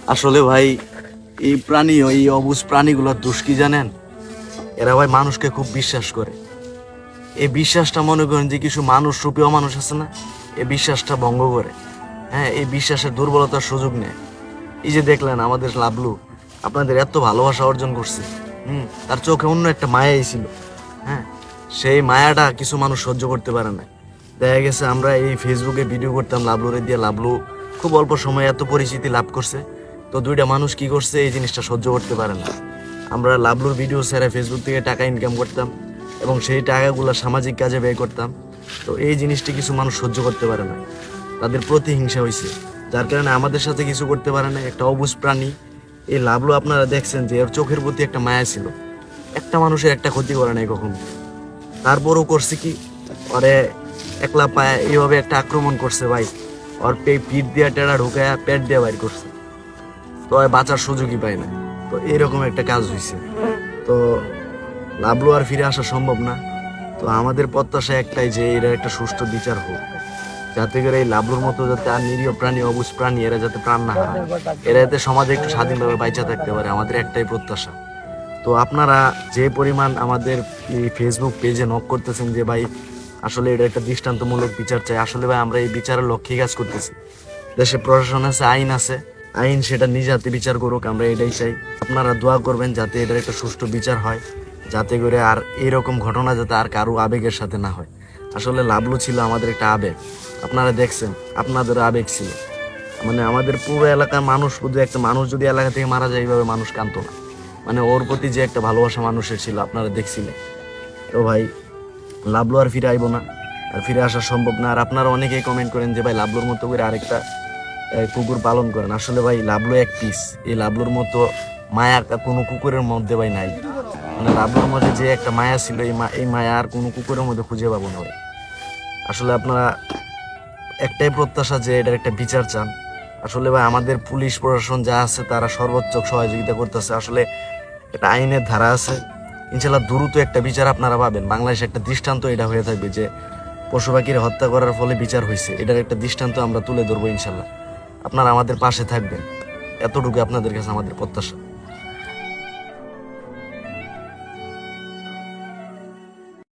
আসলে ভাই এই প্রাণী এই অবুঝ প্রাণীগুলোর দোষ কি জানেন? এরা ভাই মানুষকে খুব বিশ্বাস করে। এই বিশ্বাসটা মনে করেন যে কিছু মানুষ রূপী অমানুষ আছে না, এই বিশ্বাসটা ভঙ্গ করে। হ্যাঁ, এই বিশ্বাসের দুর্বলতার সুযোগ নেয়। এই যে দেখলেন আমাদের লাবলু আপনাদের এত ভালোবাসা অর্জন করছে। তার চোখে অন্য একটা মায়াই ছিল। হ্যাঁ, সেই মায়াটা কিছু মানুষ সহ্য করতে পারে না। দেখা গেছে আমরা এই ফেসবুকে ভিডিও করতাম লাবলুরে দিয়ে, লাবলু খুব অল্প সময়ে এত পরিচিতি লাভ করছে। তো দুইটা মানুষ কি করছে, এই জিনিসটা সহ্য করতে পারে না। আমরা লাবলুর ভিডিও ছেড়ে ফেসবুক থেকে টাকা ইনকাম করতাম এবং সেই টাকাগুলো সামাজিক কাজে ব্যয় করতাম। তো এই জিনিসটি কিছু মানুষ সহ্য করতে পারে না, তাদের প্রতিহিংসা হয়েছে, যার কারণে আমাদের সাথে কিছু করতে পারে না। একটা অবুঝ প্রাণী এই লাবলু, আপনারা দেখছেন যে এর চোখের প্রতি একটা মায়া ছিল, একটা মানুষের একটা ক্ষতি করে নাই কখনো। তারপরও করছে কি, ওরে একলা পায়ে এইভাবে একটা আক্রমণ করছে ভাই, ওর পিঠ দিয়ে টেড়া ঢুকায় পেট দিয়ে বাইর করছে। তো বাঁচার সুযোগই পায় না। তো এরকম একটা কাজ হয়েছে। তো লাবলু আর ফিরে আসা সম্ভব না। তো আমাদের প্রত্যাশা একটাই যে এর একটা সুষ্ঠু বিচার হোক, যাতে করে এই লাবলুর মতো যাতে আর নিরীহ প্রাণী অবুঝ প্রাণী এরা যাতে প্রাণ না হারায়, এরা যাতে সমাজে একটু স্বাধীনভাবে বাইচা থাকতে পারে, আমাদের একটাই প্রত্যাশা। তো আপনারা যে পরিমাণ আমাদের এই ফেসবুক পেজে নক করতেছেন যে ভাই আসলে এটা একটা দৃষ্টান্তমূলক বিচার চাই, আসলে ভাই আমরা এই বিচারের লক্ষ্যে কাজ করতেছি। দেশে প্রশাসন আছে, আইন আছে, আইন সেটা নিজ হাতে বিচার করুক, আমরা এটাই চাই। আপনারা দোয়া করবেন যাতে এটার একটা সুষ্ঠু বিচার হয়, যাতে করে আর এরকম ঘটনা যাতে আর কারো আবেগের সাথে না হয়। আসলে লাবলু ছিল আমাদের একটা আবেগ, আপনারা দেখছেন আপনাদের আবেগ ছিল। মানে আমাদের পুরো এলাকার মানুষ, শুধু একটা মানুষ যদি এলাকা থেকে মারা যায় এইভাবে মানুষ কাঁদতো না। মানে ওর প্রতি যে একটা ভালোবাসা মানুষের ছিল আপনারা দেখছিলেন। তো ভাই লাবলু আর ফিরে আইবো না, আর ফিরে আসা সম্ভব না। আর আপনারা অনেকেই কমেন্ট করেন যে ভাই লাবলুর মতো করে আরেকটা কুকুর পালন করেন। আসলে ভাই লাবলু এক পিস, এই লাবলুর মতো মায়া কোনো কুকুরের মধ্যে ভাই নাই। মানে লাবলুর মধ্যে যে একটা মায়া ছিল, এই মায়া আর কোনো কুকুরের মধ্যে খুঁজে পাবো না ভাই। আসলে আপনারা একটাই প্রত্যাশা যে এটার একটা বিচার চান। আসলে ভাই আমাদের পুলিশ প্রশাসন যা আছে তারা সর্বোচ্চ সহযোগিতা করতেছে। আসলে একটা আইনের ধারা আছে, ইনশাল্লাহ দ্রুত একটা বিচার আপনারা পাবেন। বাংলাদেশে একটা দৃষ্টান্ত এটা হয়ে থাকবে যে পশু পাখির হত্যা করার ফলে বিচার হয়েছে, এটার একটা দৃষ্টান্ত আমরা তুলে ধরবো ইনশাল্লাহ। আপনারা আমাদের পাশে থাকবেন, এতটুকু আপনাদের কাছে আমাদের প্রত্যাশা।